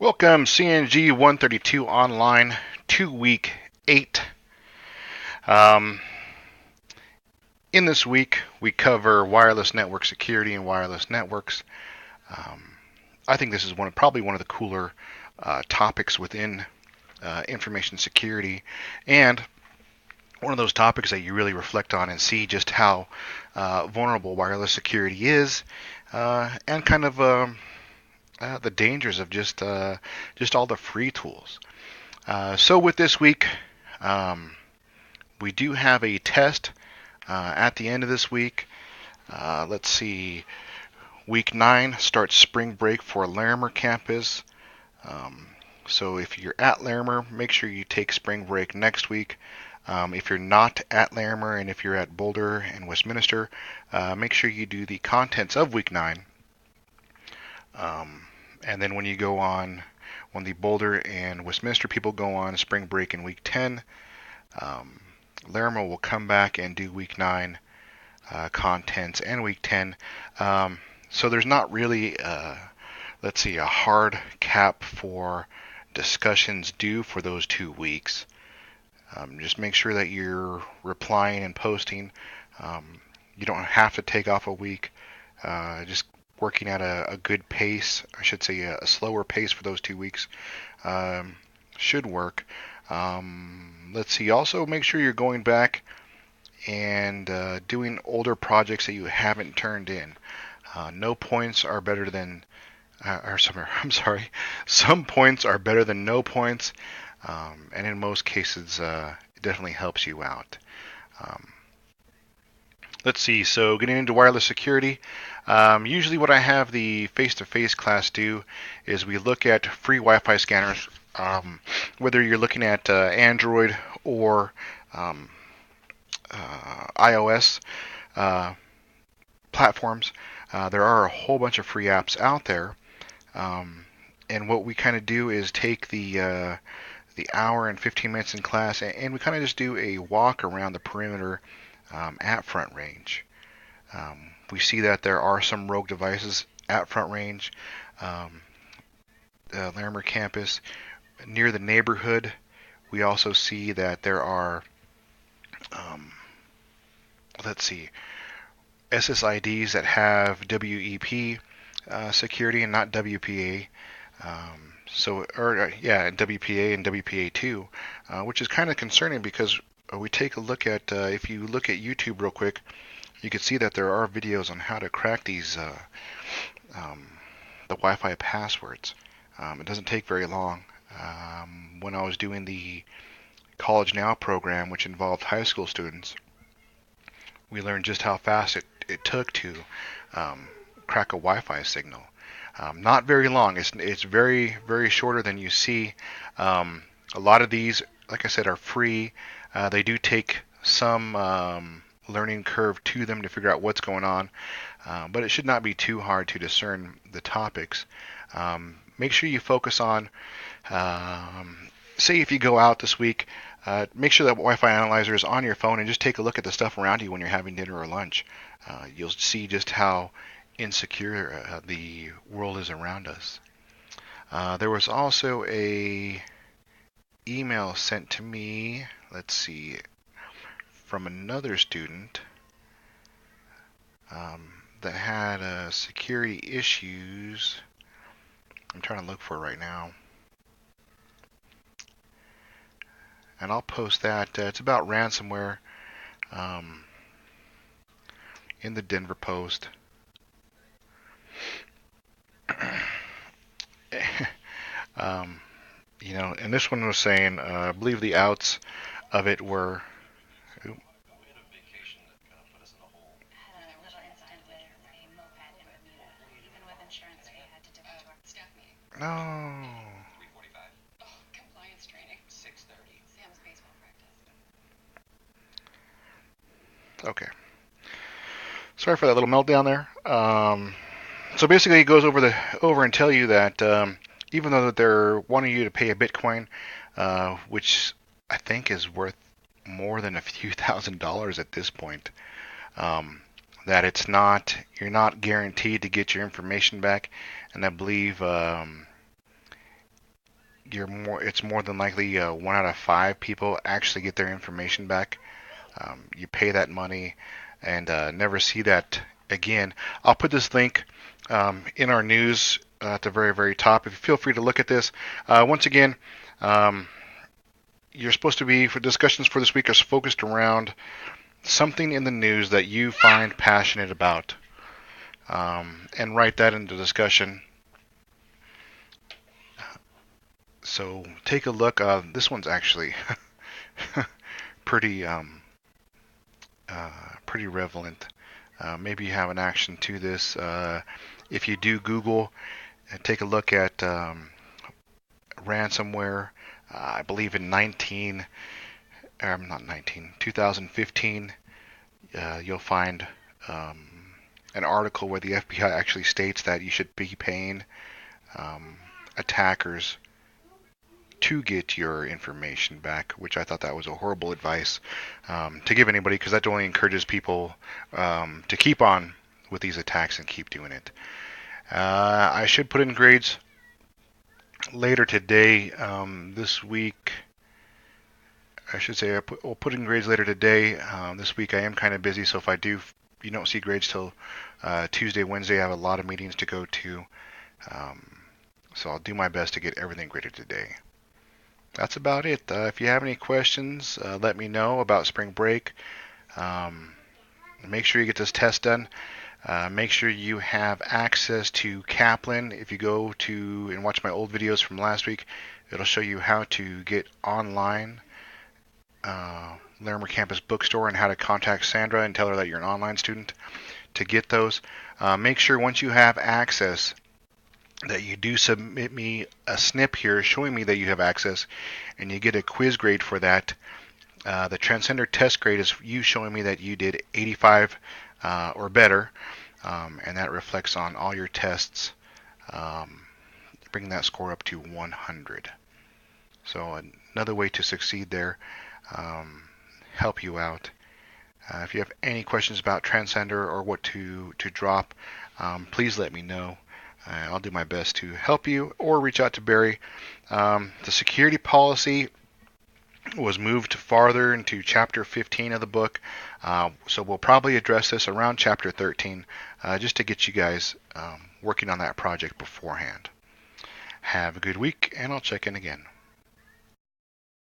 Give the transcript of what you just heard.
Welcome, CNG 132 Online, 2 week 8. Um, in this week, we cover wireless network security and wireless networks. Um, I think this is probably one of the cooler topics within information security, and one of those topics that you really reflect on and see just how vulnerable wireless security is, and kind of the dangers of just all the free tools. So with this week, um, we do have a test at the end of this week. Let's see. Week 9 starts spring break for Larimer campus. Um, so if you're at Larimer, make sure you take spring break next week. If you're not at Larimer and if you're at Boulder and Westminster, make sure you do the contents of week 9. Um, and then when the Boulder and Westminster people go on spring break in week 10, um, Larimer will come back and do week 9 contents and week 10. So there's not really, let's see, a hard cap for discussions due for those 2 weeks. Just make sure that you're replying and posting. You don't have to take off a week. Just working at a good pace, I should say a slower pace for those 2 weeks, um, should work. Let's see. Also, make sure you're going back and doing older projects that you haven't turned in. No points are better than, I'm sorry, some points are better than no points, and in most cases, it definitely helps you out. Um, let's see, so getting into wireless security, usually what I have the face-to-face class do is we look at free Wi-Fi scanners, whether you're looking at Android or um, iOS uh, platforms. There are a whole bunch of free apps out there, and what we kind of do is take the hour and 15 minutes in class, and we kind of just do a walk around the perimeter at Front Range. We see that there are some rogue devices at Front Range, um, Larimer campus, near the neighborhood. We also see that there are, um, let's see, SSIDs that have WEP security and not WPA. Yeah, WPA and WPA2, which is kind of concerning because we take a look at, if you look at YouTube real quick, you can see that there are videos on how to crack these um, the Wi-Fi passwords. It doesn't take very long. When I was doing the College Now program, which involved high school students, we learned just how fast it took to um, crack a Wi-Fi signal. Not very long. It's very very shorter than you see. Um, a lot of these, like I said, are free. They do take some learning curve to them to figure out what's going on, but it should not be too hard to discern the topics. Make sure you focus on, say, if you go out this week, make sure that Wi-Fi analyzer is on your phone and just take a look at the stuff around you when you're having dinner or lunch. You'll see just how insecure the world is around us. There was also a email sent to me, let's see, from another student that had security issues. I'm trying to look for it right now. And I'll post that. It's about ransomware um, in the Denver Post. um, and this one was saying, I believe the outs of it were. No. Okay. Sorry for that little meltdown there. So basically, it goes over and tell you that even though that they're wanting you to pay a Bitcoin, which I think is worth more than a few $1,000s at this point, um, that you're not guaranteed to get your information back, and I believe it's more than likely 1 out of 5 people actually get their information back. You pay that money and never see that again. I'll put this link in our news at the very, very top. If you feel free to look at this. Once again, you're supposed to be, for discussions for this week, are focused around something in the news that you find passionate about. And write that into discussion. So take a look. This one's actually pretty pretty relevant. Maybe you have an action to this. If you do Google, take a look at ransomware. I believe in 2015, you'll find an article where the FBI actually states that you should be paying attackers to get your information back, which I thought that was a horrible advice to give anybody, because that only encourages people to keep on with these attacks and keep doing it. I should put in grades later today. This week, I should say I'll put in grades later today. This week I am kind of busy, so if you don't see grades till Tuesday, Wednesday, I have a lot of meetings to go to. So I'll do my best to get everything graded today. That's about it. If you have any questions, let me know about spring break. Make sure you get this test done. Make sure you have access to Kaplan. If you go to and watch my old videos from last week, it'll show you how to get online Larimer Campus Bookstore and how to contact Sandra and tell her that you're an online student to get those. Make sure once you have access that you do submit me a snip here showing me that you have access, and you get a quiz grade for that. The Transcender test grade is you showing me that you did 85 or better, and that reflects on all your tests, bringing that score up to 100. So another way to succeed there, help you out. If you have any questions about Transcender or what to drop, please let me know. I'll do my best to help you, or reach out to Barry. The security policy was moved farther into chapter 15 of the book, so we'll probably address this around chapter 13, just to get you guys working on that project beforehand. Have a good week, and I'll check in again.